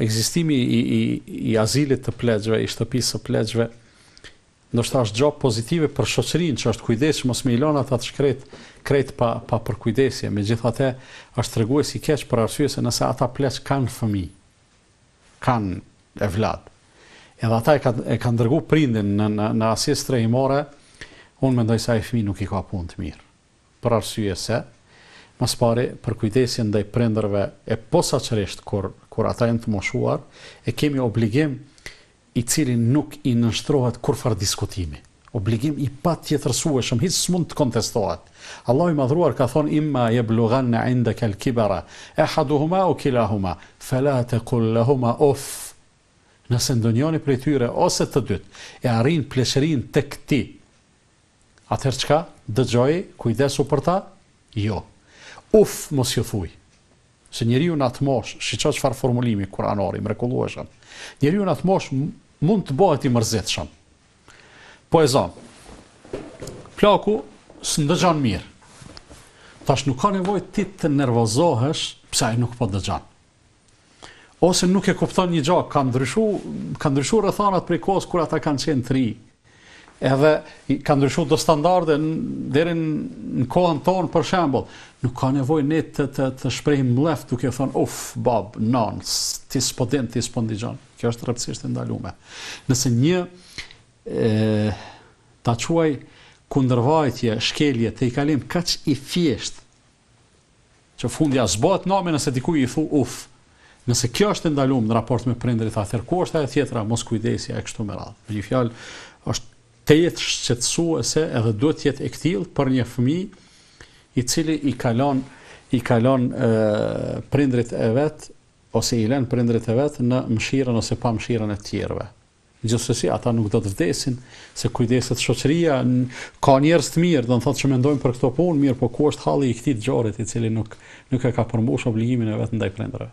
ekzistimi i azilit të plegjve, i shtëpisë së plegjve, ndoshta është gjë pozitive për shoqërinë që është kujdesshëm mos me i lënë ata të krejt pa përkujdesje. Megjithatë, është tregues i keq për arsye se nëse ata pleq kanë fëmijë, kanë evlad, edhe ata e kanë dërgu prindin në asjes strehimore, unë mendoj se ai fëmijë nuk i ka punë të mirë. Për arsye se mas pari për kujdesjen ndaj prindërve e posaçërisht kur ata janë të moshuar, e kemi obligim i cili nuk i nënshtrohet kurfar diskutimi. Obligim i patjetërsueshëm, hiç s'mund të kontestohet. Allahu i madhruar ka thonë imma yablughanna 'indaka al-kibara ahaduhuma aw kilahuma fala taqul lahumā uff. Nëse ndonjëri prej tyre ose të dytë e arrin pleqërinë tek ti, atëherë çka? Dëgjoj, kujdesu për ta? Jo. Uf, mos ju thuj. Se njeriu në atë moshë, shiqo çfarë formulimi kuranor i mrekullueshëm. Njeriu në atë moshë mund të bëhet i mërzitshëm. Po e zon. Plaku s'ndëgjon mirë. Tash nuk ka nevojë ti të nervozohesh pse ai nuk po dëgjon. Ose nuk e kupton një gjë, kanë ndryshuar rrethanat prej kohës kur ata kanë qenë të ri. Edhe kanë ndryshuar do standarde deri në kohën tonë për shembull. Nuk ka nevojë ne të shprehim mllef duke thënë uf, bab, non, ti s'po ndigjon. Kjo është rreptësisht e ndaluar. Nëse një ta quaj kundërvajtje, shkelje, te i kalim kaq i thjesht, që fundja zbohet nami nëse dikuj i thu uf. Nëse kjo është e ndaluar në raport me prindërit, atëherë ku është ajo tjetra, mos kujdesja e kështu me radhë. Me një fjalë, është të jetë shqetësuese edhe duhet të jetë e ktill për një fëmijë i cili i kalon prindrit e vet ose i lën prindrit e vet në mëshirën ose pa mëshirën e tjerëve. Gjithsesi ata nuk do të vdesin se kujdeset shoqëria, ka njerëz të mirë, do të thotë që mendojnë për këto punë, mirë, po ku është halli i këtij djarit i cili nuk e ka përmbush obligimin e vet ndaj prindërve.